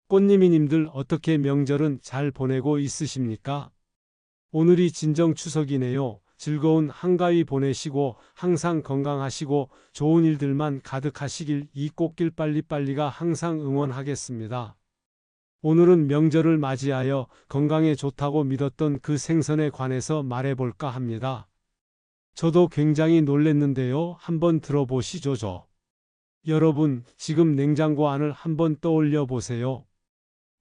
꽃님이님들 어떻게 명절은 잘 보내고 있으십니까? 오늘이 진정 추석이네요. 즐거운 한가위 보내시고 항상 건강하시고 좋은 일들만 가득하시길 이 꽃길 빨리빨리가 항상 응원하겠습니다. 오늘은 명절을 맞이하여 건강에 좋다고 믿었던 그 생선에 관해서 말해볼까 합니다. 저도 굉장히 놀랬는데요. 한번 들어보시죠. 여러분, 지금 냉장고 안을 한번 떠올려 보세요.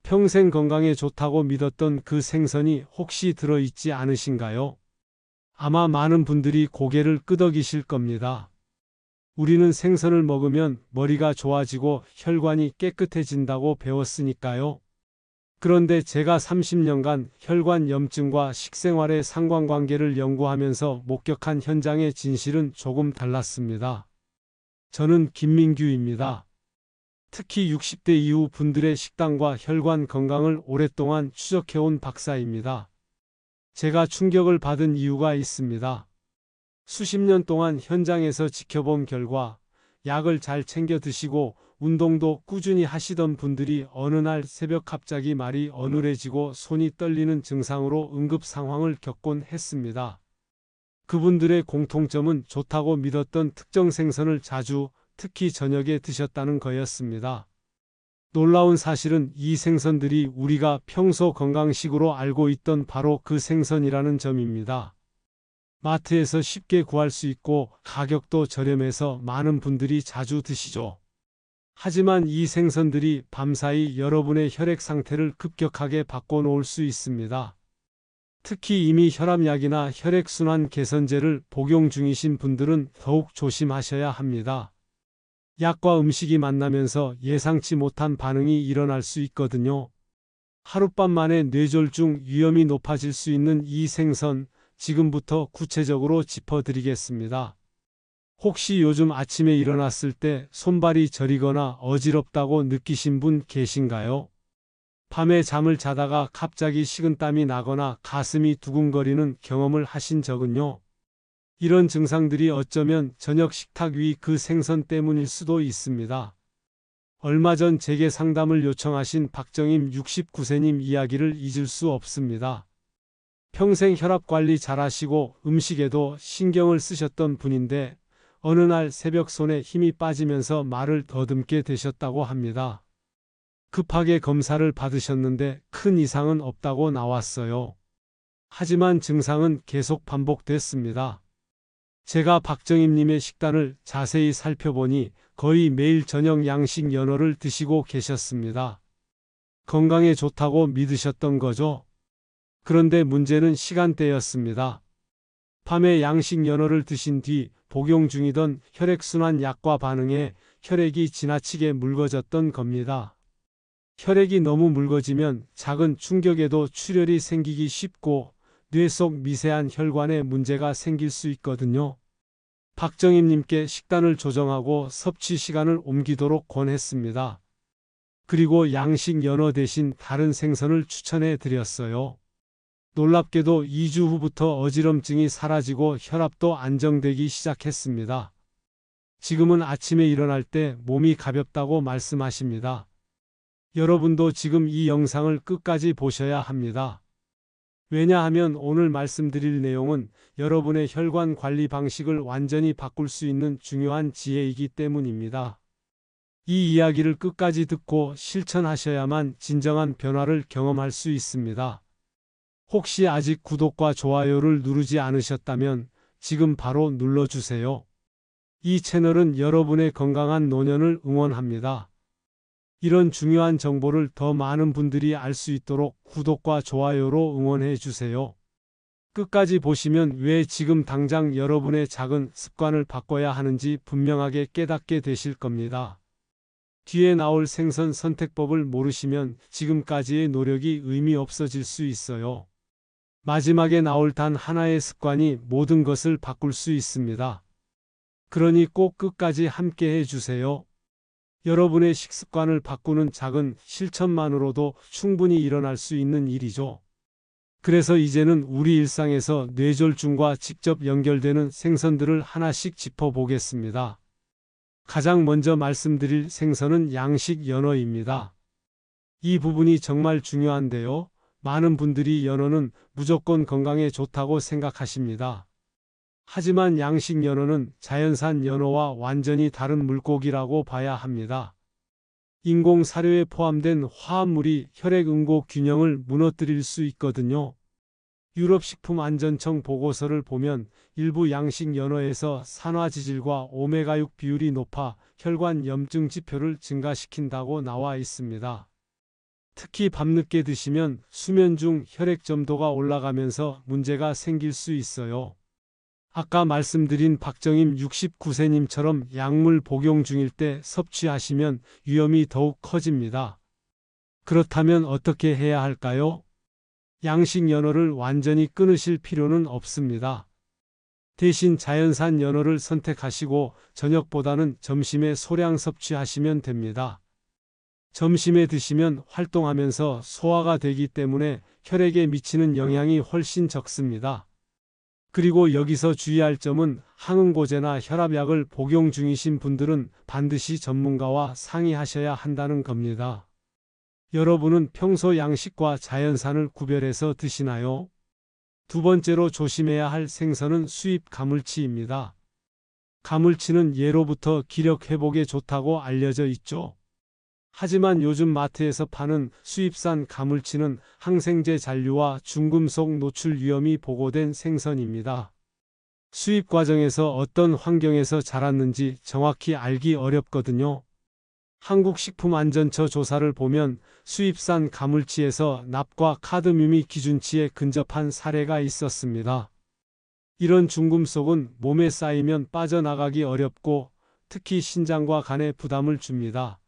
평생 건강에 좋다고 믿었던 그 생선이 혹시 들어있지 않으신가요? 아마 많은 분들이 고개를 끄덕이실 겁니다. 우리는 생선을 먹으면 머리가 좋아지고 혈관이 깨끗해진다고 배웠으니까요. 그런데 제가 30년간 혈관염증과 식생활의 상관관계를 연구하면서 목격한 현장의 진실은 조금 달랐습니다. 저는 김민규입니다. 특히 60대 이후 분들의 식단과 혈관 건강을 오랫동안 추적해온 박사입니다. 제가 충격을 받은 이유가 있습니다. 수십 년 동안 현장에서 지켜본 결과 약을 잘 챙겨 드시고 운동도 꾸준히 하시던 분들이 어느 날 새벽 갑자기 말이 어눌해지고 손이 떨리는 증상으로 응급 상황을 겪곤 했습니다. 그분들의 공통점은 좋다고 믿었던 특정 생선을 자주, 특히 저녁에 드셨다는 거였습니다. 놀라운 사실은 이 생선들이 우리가 평소 건강식으로 알고 있던 바로 그 생선이라는 점입니다. 마트에서 쉽게 구할 수 있고 가격도 저렴해서 많은 분들이 자주 드시죠. 하지만 이 생선들이 밤사이 여러분의 혈액 상태를 급격하게 바꿔놓을 수 있습니다. 특히 이미 혈압약이나 혈액순환 개선제를 복용 중이신 분들은 더욱 조심하셔야 합니다. 약과 음식이 만나면서 예상치 못한 반응이 일어날 수 있거든요. 하룻밤 만에 뇌졸중 위험이 높아질 수 있는 이 생선, 지금부터 구체적으로 짚어드리겠습니다. 혹시 요즘 아침에 일어났을 때 손발이 저리거나 어지럽다고 느끼신 분 계신가요? 밤에 잠을 자다가 갑자기 식은땀이 나거나 가슴이 두근거리는 경험을 하신 적은요? 이런 증상들이 어쩌면 저녁 식탁 위 그 생선 때문일 수도 있습니다. 얼마 전 제게 상담을 요청하신 박정임 69세님 이야기를 잊을 수 없습니다. 평생 혈압 관리 잘하시고 음식에도 신경을 쓰셨던 분인데 어느 날 새벽 손에 힘이 빠지면서 말을 더듬게 되셨다고 합니다. 급하게 검사를 받으셨는데 큰 이상은 없다고 나왔어요. 하지만 증상은 계속 반복됐습니다. 제가 박정임님의 식단을 자세히 살펴보니 거의 매일 저녁 양식 연어를 드시고 계셨습니다. 건강에 좋다고 믿으셨던 거죠. 그런데 문제는 시간대였습니다. 밤에 양식 연어를 드신 뒤 복용 중이던 혈액순환 약과 반응해 혈액이 지나치게 묽어졌던 겁니다. 혈액이 너무 묽어지면 작은 충격에도 출혈이 생기기 쉽고 뇌 속 미세한 혈관에 문제가 생길 수 있거든요. 박정임님께 식단을 조정하고 섭취 시간을 옮기도록 권했습니다. 그리고 양식 연어 대신 다른 생선을 추천해 드렸어요. 놀랍게도 2주 후부터 어지럼증이 사라지고 혈압도 안정되기 시작했습니다. 지금은 아침에 일어날 때 몸이 가볍다고 말씀하십니다. 여러분도 지금 이 영상을 끝까지 보셔야 합니다. 왜냐하면 오늘 말씀드릴 내용은 여러분의 혈관 관리 방식을 완전히 바꿀 수 있는 중요한 지혜이기 때문입니다. 이 이야기를 끝까지 듣고 실천하셔야만 진정한 변화를 경험할 수 있습니다. 혹시 아직 구독과 좋아요를 누르지 않으셨다면 지금 바로 눌러주세요. 이 채널은 여러분의 건강한 노년을 응원합니다. 이런 중요한 정보를 더 많은 분들이 알 수 있도록 구독과 좋아요로 응원해 주세요. 끝까지 보시면 왜 지금 당장 여러분의 작은 습관을 바꿔야 하는지 분명하게 깨닫게 되실 겁니다. 뒤에 나올 생선 선택법을 모르시면 지금까지의 노력이 의미 없어질 수 있어요. 마지막에 나올 단 하나의 습관이 모든 것을 바꿀 수 있습니다. 그러니 꼭 끝까지 함께 해주세요. 여러분의 식습관을 바꾸는 작은 실천만으로도 충분히 일어날 수 있는 일이죠. 그래서 이제는 우리 일상에서 뇌졸중과 직접 연결되는 생선들을 하나씩 짚어보겠습니다. 가장 먼저 말씀드릴 생선은 양식 연어입니다. 이 부분이 정말 중요한데요. 많은 분들이 연어는 무조건 건강에 좋다고 생각하십니다. 하지만 양식 연어는 자연산 연어와 완전히 다른 물고기라고 봐야 합니다. 인공 사료에 포함된 화합물이 혈액 응고 균형을 무너뜨릴 수 있거든요. 유럽식품안전청 보고서를 보면 일부 양식 연어에서 산화지질과 오메가6 비율이 높아 혈관 염증 지표를 증가시킨다고 나와 있습니다. 특히 밤늦게 드시면 수면 중 혈액 점도가 올라가면서 문제가 생길 수 있어요. 아까 말씀드린 박정임 69세님처럼 약물 복용 중일 때 섭취하시면 위험이 더욱 커집니다. 그렇다면 어떻게 해야 할까요? 양식 연어를 완전히 끊으실 필요는 없습니다. 대신 자연산 연어를 선택하시고 저녁보다는 점심에 소량 섭취하시면 됩니다. 점심에 드시면 활동하면서 소화가 되기 때문에 혈액에 미치는 영향이 훨씬 적습니다. 그리고 여기서 주의할 점은 항응고제나 혈압약을 복용 중이신 분들은 반드시 전문가와 상의하셔야 한다는 겁니다. 여러분은 평소 양식과 자연산을 구별해서 드시나요? 두 번째로 조심해야 할 생선은 수입 가물치입니다. 가물치는 예로부터 기력 회복에 좋다고 알려져 있죠. 하지만 요즘 마트에서 파는 수입산 가물치는 항생제 잔류와 중금속 노출 위험이 보고된 생선입니다. 수입 과정에서 어떤 환경에서 자랐는지 정확히 알기 어렵거든요. 한국식품안전처 조사를 보면 수입산 가물치에서 납과 카드뮴이 기준치에 근접한 사례가 있었습니다. 이런 중금속은 몸에 쌓이면 빠져나가기 어렵고 특히 신장과 간에 부담을 줍니다.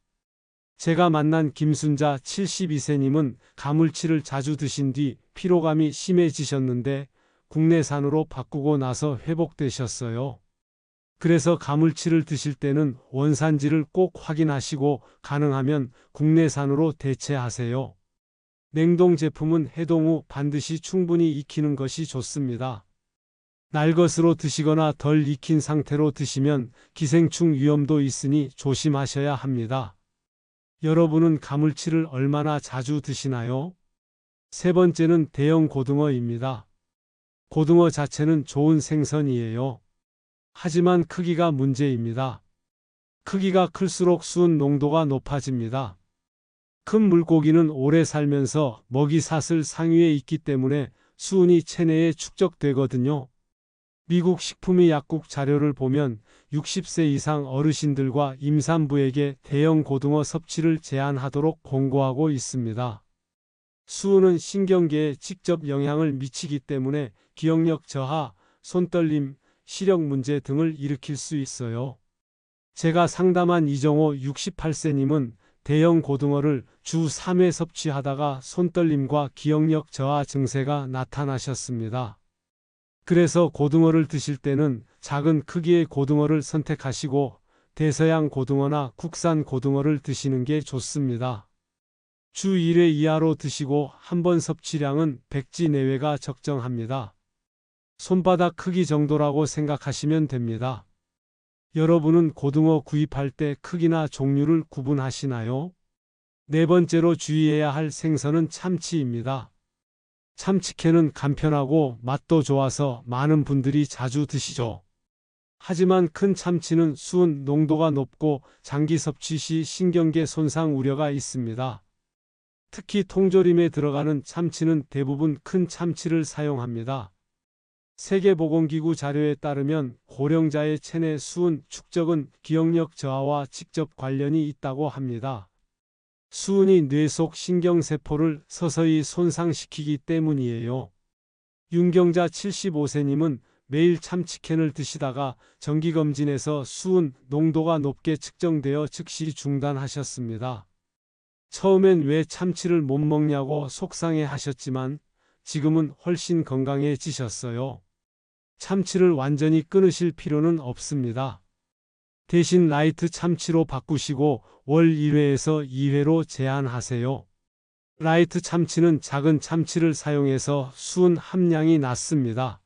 제가 만난 김순자 72세님은 가물치를 자주 드신 뒤 피로감이 심해지셨는데 국내산으로 바꾸고 나서 회복되셨어요. 그래서 가물치를 드실 때는 원산지를 꼭 확인하시고 가능하면 국내산으로 대체하세요. 냉동 제품은 해동 후 반드시 충분히 익히는 것이 좋습니다. 날것으로 드시거나 덜 익힌 상태로 드시면 기생충 위험도 있으니 조심하셔야 합니다. 여러분은 가물치를 얼마나 자주 드시나요? 세 번째는 대형 고등어입니다. 고등어 자체는 좋은 생선이에요. 하지만 크기가 문제입니다. 크기가 클수록 수은 농도가 높아집니다. 큰 물고기는 오래 살면서 먹이 사슬 상위에 있기 때문에 수은이 체내에 축적되거든요. 미국 식품의약국 자료를 보면 60세 이상 어르신들과 임산부에게 대형 고등어 섭취를 제한하도록 권고하고 있습니다. 수은은 신경계에 직접 영향을 미치기 때문에 기억력 저하, 손떨림, 시력 문제 등을 일으킬 수 있어요. 제가 상담한 이정호 68세님은 대형 고등어를 주 3회 섭취하다가 손떨림과 기억력 저하 증세가 나타나셨습니다. 그래서 고등어를 드실 때는 작은 크기의 고등어를 선택하시고 대서양 고등어나 국산 고등어를 드시는 게 좋습니다. 주 1회 이하로 드시고 한 번 섭취량은 100지 내외가 적정합니다. 손바닥 크기 정도라고 생각하시면 됩니다. 여러분은 고등어 구입할 때 크기나 종류를 구분하시나요? 네 번째로 주의해야 할 생선은 참치입니다. 참치캔은 간편하고 맛도 좋아서 많은 분들이 자주 드시죠. 하지만 큰 참치는 수은 농도가 높고 장기 섭취 시 신경계 손상 우려가 있습니다. 특히 통조림에 들어가는 참치는 대부분 큰 참치를 사용합니다. 세계보건기구 자료에 따르면 고령자의 체내 수은 축적은 기억력 저하와 직접 관련이 있다고 합니다. 수은이 뇌 속 신경세포를 서서히 손상시키기 때문이에요. 윤경자 75세님은 매일 참치캔을 드시다가 정기검진에서 수은 농도가 높게 측정되어 즉시 중단하셨습니다. 처음엔 왜 참치를 못 먹냐고 속상해 하셨지만 지금은 훨씬 건강해지셨어요. 참치를 완전히 끊으실 필요는 없습니다. 대신 라이트 참치로 바꾸시고 월 1회에서 2회로 제한하세요. 라이트 참치는 작은 참치를 사용해서 수은 함량이 낮습니다.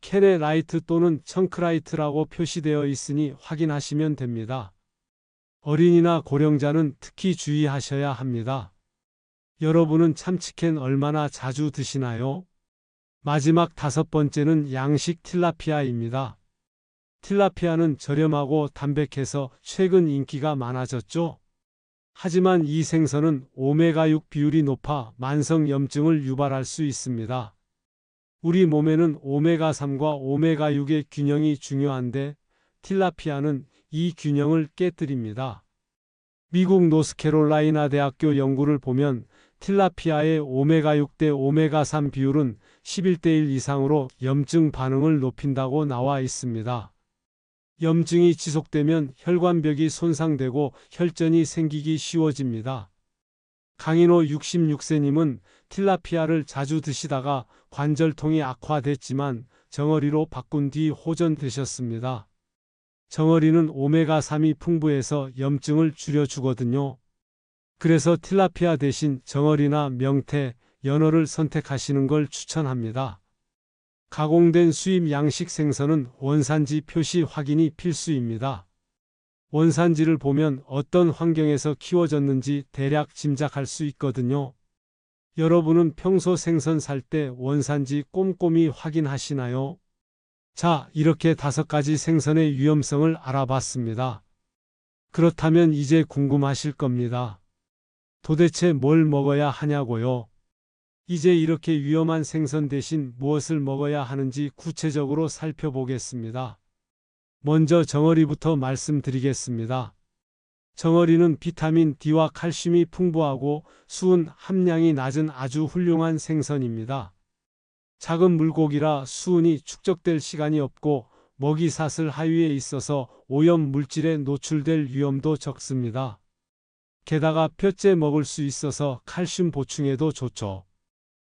캔에 라이트 또는 청크라이트라고 표시되어 있으니 확인하시면 됩니다. 어린이나 고령자는 특히 주의하셔야 합니다. 여러분은 참치캔 얼마나 자주 드시나요? 마지막 5번째는 양식 틸라피아입니다. 틸라피아는 저렴하고 담백해서 최근 인기가 많아졌죠. 하지만 이 생선은 오메가6 비율이 높아 만성염증을 유발할 수 있습니다. 우리 몸에는 오메가3과 오메가6의 균형이 중요한데 틸라피아는 이 균형을 깨뜨립니다. 미국 노스캐롤라이나 대학교 연구를 보면 틸라피아의 오메가6 대 오메가3 비율은 11대 1 이상으로 염증 반응을 높인다고 나와 있습니다. 염증이 지속되면 혈관벽이 손상되고 혈전이 생기기 쉬워집니다. 강인호 66세님은 틸라피아를 자주 드시다가 관절통이 악화됐지만 정어리로 바꾼 뒤 호전되셨습니다. 정어리는 오메가3이 풍부해서 염증을 줄여주거든요. 그래서 틸라피아 대신 정어리나 명태, 연어를 선택하시는 걸 추천합니다. 가공된 수입 양식 생선은 원산지 표시 확인이 필수입니다. 원산지를 보면 어떤 환경에서 키워졌는지 대략 짐작할 수 있거든요. 여러분은 평소 생선 살 때 원산지 꼼꼼히 확인하시나요? 자, 이렇게 5가지 생선의 위험성을 알아봤습니다. 그렇다면 이제 궁금하실 겁니다. 도대체 뭘 먹어야 하냐고요? 이제 이렇게 위험한 생선 대신 무엇을 먹어야 하는지 구체적으로 살펴보겠습니다. 먼저 정어리부터 말씀드리겠습니다. 정어리는 비타민 D와 칼슘이 풍부하고 수은 함량이 낮은 아주 훌륭한 생선입니다. 작은 물고기라 수은이 축적될 시간이 없고 먹이사슬 하위에 있어서 오염 물질에 노출될 위험도 적습니다. 게다가 푯째 먹을 수 있어서 칼슘 보충에도 좋죠.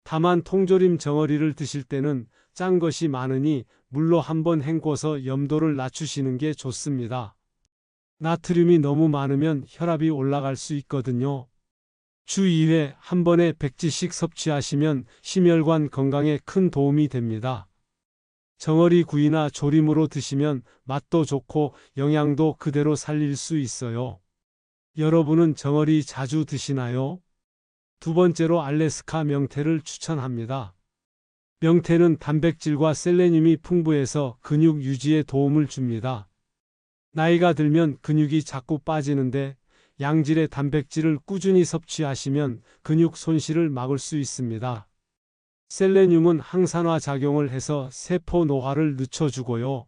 다만 통조림 정어리를 드실 때는 짠 것이 많으니 물로 한번 헹궈서 염도를 낮추시는 게 좋습니다. 나트륨이 너무 많으면 혈압이 올라갈 수 있거든요. 주 2회 한 번에 100g씩 섭취하시면 심혈관 건강에 큰 도움이 됩니다. 정어리 구이나 조림으로 드시면 맛도 좋고 영양도 그대로 살릴 수 있어요. 여러분은 정어리 자주 드시나요? 두 번째로 알래스카 명태를 추천합니다. 명태는 단백질과 셀레늄이 풍부해서 근육 유지에 도움을 줍니다. 나이가 들면 근육이 자꾸 빠지는데 양질의 단백질을 꾸준히 섭취하시면 근육 손실을 막을 수 있습니다. 셀레늄은 항산화 작용을 해서 세포 노화를 늦춰주고요.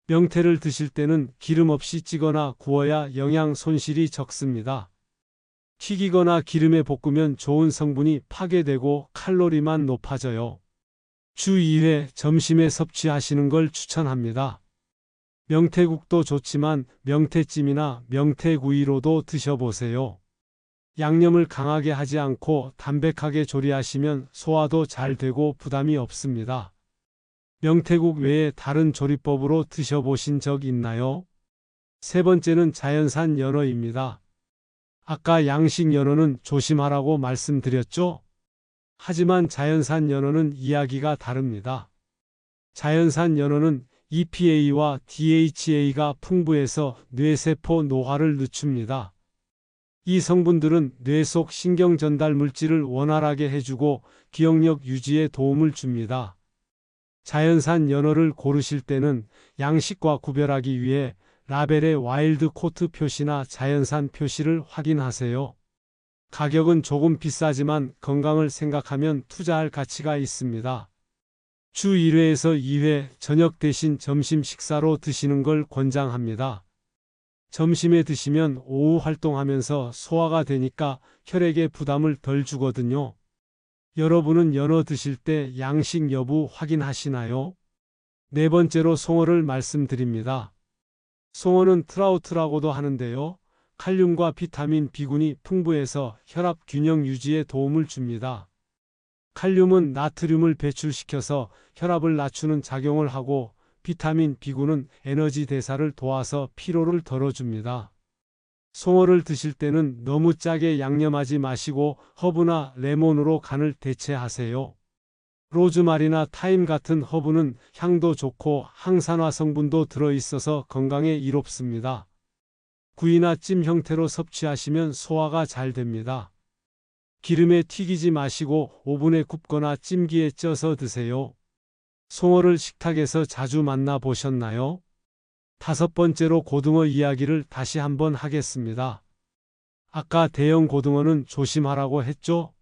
명태를 드실 때는 기름 없이 찌거나 구워야 영양 손실이 적습니다. 튀기거나 기름에 볶으면 좋은 성분이 파괴되고 칼로리만 높아져요. 주 2회 점심에 섭취하시는 걸 추천합니다. 명태국도 좋지만 명태찜이나 명태구이로도 드셔보세요. 양념을 강하게 하지 않고 담백하게 조리하시면 소화도 잘 되고 부담이 없습니다. 명태국 외에 다른 조리법으로 드셔보신 적 있나요? 세 번째는 자연산 연어입니다. 아까 양식 연어는 조심하라고 말씀드렸죠? 하지만 자연산 연어는 이야기가 다릅니다. 자연산 연어는 EPA와 DHA가 풍부해서 뇌세포 노화를 늦춥니다. 이 성분들은 뇌 속 신경 전달 물질을 원활하게 해주고 기억력 유지에 도움을 줍니다. 자연산 연어를 고르실 때는 양식과 구별하기 위해 라벨의 와일드 코트 표시나 자연산 표시를 확인하세요. 가격은 조금 비싸지만 건강을 생각하면 투자할 가치가 있습니다. 주 1회에서 2회 저녁 대신 점심 식사로 드시는 걸 권장합니다. 점심에 드시면 오후 활동하면서 소화가 되니까 혈액에 부담을 덜 주거든요. 여러분은 연어 드실 때 양식 여부 확인하시나요? 네 번째로 송어를 말씀드립니다. 송어는 트라우트라고도 하는데요. 칼륨과 비타민 B군이 풍부해서 혈압 균형 유지에 도움을 줍니다. 칼륨은 나트륨을 배출시켜서 혈압을 낮추는 작용을 하고 비타민 B군은 에너지 대사를 도와서 피로를 덜어줍니다. 송어를 드실 때는 너무 짜게 양념하지 마시고 허브나 레몬으로 간을 대체하세요. 로즈마리나 타임 같은 허브는 향도 좋고 항산화 성분도 들어있어서 건강에 이롭습니다. 구이나 찜 형태로 섭취하시면 소화가 잘 됩니다. 기름에 튀기지 마시고 오븐에 굽거나 찜기에 쪄서 드세요. 송어를 식탁에서 자주 만나 보셨나요? 5번째로 고등어 이야기를 다시 한번 하겠습니다. 아까 대형 고등어는 조심하라고 했죠?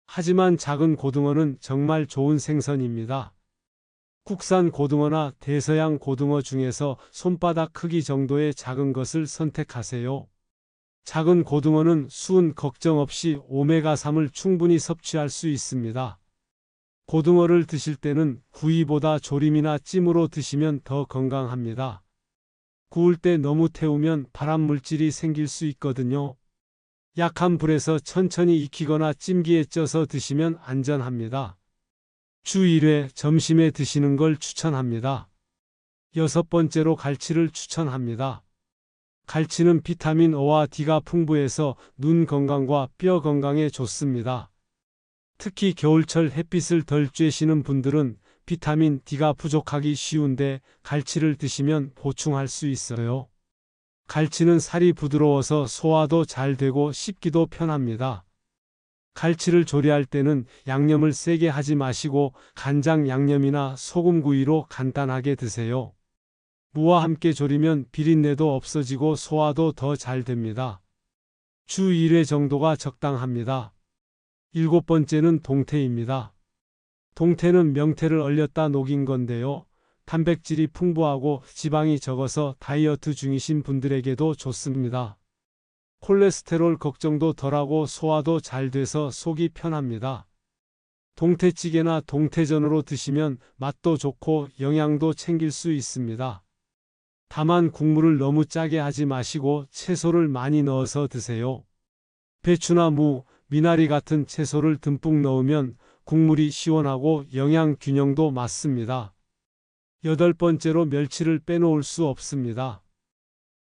하지만 작은 고등어는 정말 좋은 생선입니다. 국산 고등어나 대서양 고등어 중에서 손바닥 크기 정도의 작은 것을 선택하세요. 작은 고등어는 수은 걱정 없이 오메가3을 충분히 섭취할 수 있습니다. 고등어를 드실 때는 구이보다 조림이나 찜으로 드시면 더 건강합니다. 구울 때 너무 태우면 발암 물질이 생길 수 있거든요. 약한 불에서 천천히 익히거나 찜기에 쪄서 드시면 안전합니다. 주 1회 점심에 드시는 걸 추천합니다. 6번째로 갈치를 추천합니다. 갈치는 비타민 O와 D가 풍부해서 눈 건강과 뼈 건강에 좋습니다. 특히 겨울철 햇빛을 덜 쬐시는 분들은 비타민 D가 부족하기 쉬운데 갈치를 드시면 보충할 수 있어요. 갈치는 살이 부드러워서 소화도 잘 되고 씹기도 편합니다. 갈치를 조리할 때는 양념을 세게 하지 마시고 간장 양념이나 소금구이로 간단하게 드세요. 무와 함께 조리면 비린내도 없어지고 소화도 더 잘 됩니다. 주 1회 정도가 적당합니다. 7번째는 동태입니다. 동태는 명태를 얼렸다 녹인 건데요. 단백질이 풍부하고 지방이 적어서 다이어트 중이신 분들에게도 좋습니다. 콜레스테롤 걱정도 덜하고 소화도 잘 돼서 속이 편합니다. 동태찌개나 동태전으로 드시면 맛도 좋고 영양도 챙길 수 있습니다. 다만 국물을 너무 짜게 하지 마시고 채소를 많이 넣어서 드세요. 배추나 무, 미나리 같은 채소를 듬뿍 넣으면 국물이 시원하고 영양 균형도 맞습니다. 8번째로 멸치를 빼놓을 수 없습니다.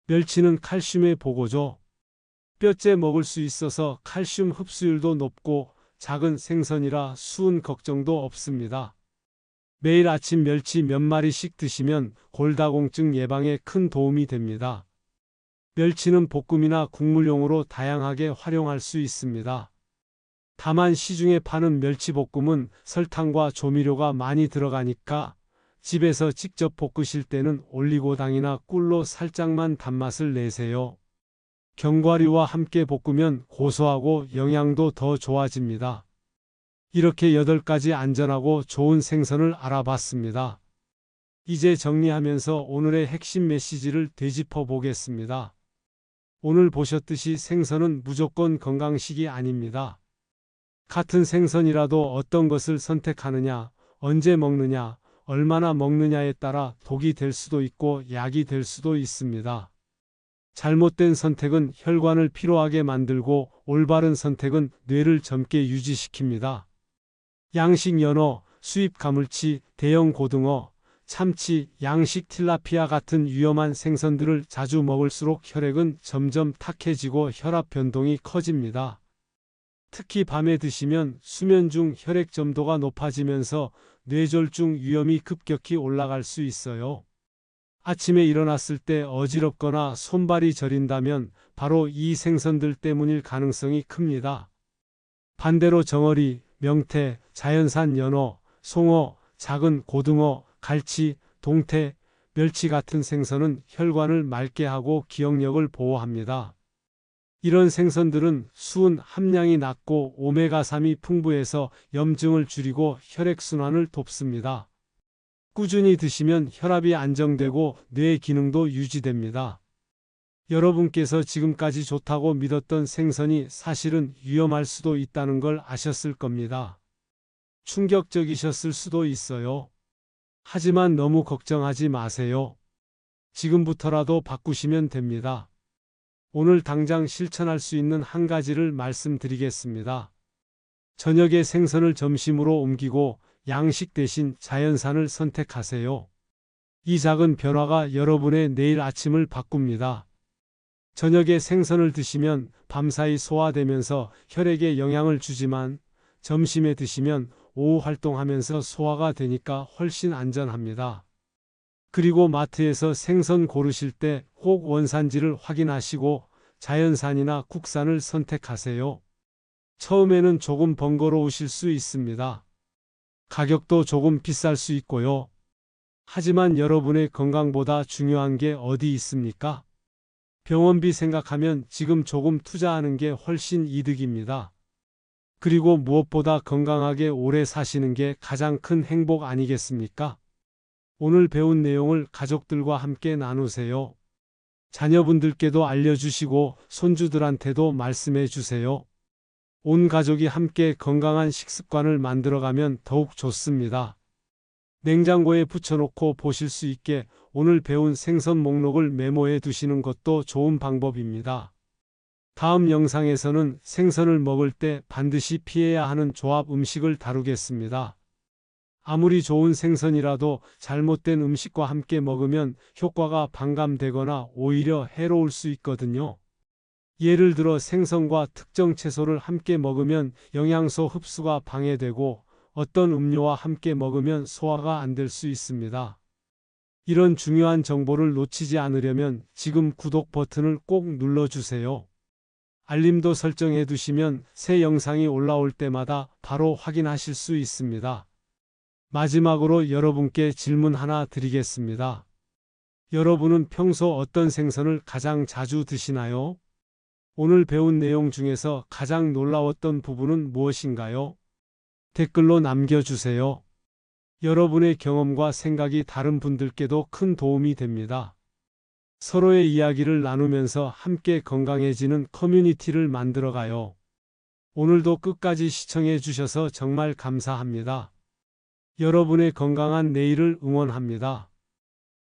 멸치는 칼슘의 보고죠. 뼈째 먹을 수 있어서 칼슘 흡수율도 높고 작은 생선이라 수은 걱정도 없습니다. 매일 아침 멸치 몇 마리씩 드시면 골다공증 예방에 큰 도움이 됩니다. 멸치는 볶음이나 국물용으로 다양하게 활용할 수 있습니다. 다만 시중에 파는 멸치볶음은 설탕과 조미료가 많이 들어가니까 집에서 직접 볶으실 때는 올리고당이나 꿀로 살짝만 단맛을 내세요. 견과류와 함께 볶으면 고소하고 영양도 더 좋아집니다. 이렇게 8가지 안전하고 좋은 생선을 알아봤습니다. 이제 정리하면서 오늘의 핵심 메시지를 되짚어 보겠습니다. 오늘 보셨듯이 생선은 무조건 건강식이 아닙니다. 같은 생선이라도 어떤 것을 선택하느냐, 언제 먹느냐, 얼마나 먹느냐에 따라 독이 될 수도 있고 약이 될 수도 있습니다. 잘못된 선택은 혈관을 피로하게 만들고 올바른 선택은 뇌를 젊게 유지시킵니다. 양식 연어, 수입 가물치, 대형 고등어, 참치, 양식 틸라피아 같은 위험한 생선들을 자주 먹을수록 혈액은 점점 탁해지고 혈압 변동이 커집니다. 특히 밤에 드시면 수면 중 혈액 점도가 높아지면서 뇌졸중 위험이 급격히 올라갈 수 있어요. 아침에 일어났을 때 어지럽거나 손발이 저린다면 바로 이 생선들 때문일 가능성이 큽니다. 반대로 정어리, 명태, 자연산 연어, 송어, 작은 고등어, 갈치, 동태, 멸치 같은 생선은 혈관을 맑게 하고 기억력을 보호합니다. 이런 생선들은 수은 함량이 낮고 오메가3이 풍부해서 염증을 줄이고 혈액순환을 돕습니다. 꾸준히 드시면 혈압이 안정되고 뇌 기능도 유지됩니다. 여러분께서 지금까지 좋다고 믿었던 생선이 사실은 위험할 수도 있다는 걸 아셨을 겁니다. 충격적이셨을 수도 있어요. 하지만 너무 걱정하지 마세요. 지금부터라도 바꾸시면 됩니다. 오늘 당장 실천할 수 있는 한 가지를 말씀드리겠습니다. 저녁에 생선을 점심으로 옮기고 양식 대신 자연산을 선택하세요. 이 작은 변화가 여러분의 내일 아침을 바꿉니다. 저녁에 생선을 드시면 밤사이 소화되면서 혈액에 영향을 주지만 점심에 드시면 오후 활동하면서 소화가 되니까 훨씬 안전합니다. 그리고 마트에서 생선 고르실 때 꼭 원산지를 확인하시고 자연산이나 국산을 선택하세요. 처음에는 조금 번거로우실 수 있습니다. 가격도 조금 비쌀 수 있고요. 하지만 여러분의 건강보다 중요한 게 어디 있습니까? 병원비 생각하면 지금 조금 투자하는 게 훨씬 이득입니다. 그리고 무엇보다 건강하게 오래 사시는 게 가장 큰 행복 아니겠습니까? 오늘 배운 내용을 가족들과 함께 나누세요. 자녀분들께도 알려주시고 손주들한테도 말씀해 주세요. 온 가족이 함께 건강한 식습관을 만들어가면 더욱 좋습니다. 냉장고에 붙여놓고 보실 수 있게 오늘 배운 생선 목록을 메모해 두시는 것도 좋은 방법입니다. 다음 영상에서는 생선을 먹을 때 반드시 피해야 하는 조합 음식을 다루겠습니다. 아무리 좋은 생선이라도 잘못된 음식과 함께 먹으면 효과가 반감되거나 오히려 해로울 수 있거든요. 예를 들어 생선과 특정 채소를 함께 먹으면 영양소 흡수가 방해되고 어떤 음료와 함께 먹으면 소화가 안 될 수 있습니다. 이런 중요한 정보를 놓치지 않으려면 지금 구독 버튼을 꼭 눌러주세요. 알림도 설정해 두시면 새 영상이 올라올 때마다 바로 확인하실 수 있습니다. 마지막으로 여러분께 질문 하나 드리겠습니다. 여러분은 평소 어떤 생선을 가장 자주 드시나요? 오늘 배운 내용 중에서 가장 놀라웠던 부분은 무엇인가요? 댓글로 남겨주세요. 여러분의 경험과 생각이 다른 분들께도 큰 도움이 됩니다. 서로의 이야기를 나누면서 함께 건강해지는 커뮤니티를 만들어가요. 오늘도 끝까지 시청해 주셔서 정말 감사합니다. 여러분의 건강한 내일을 응원합니다.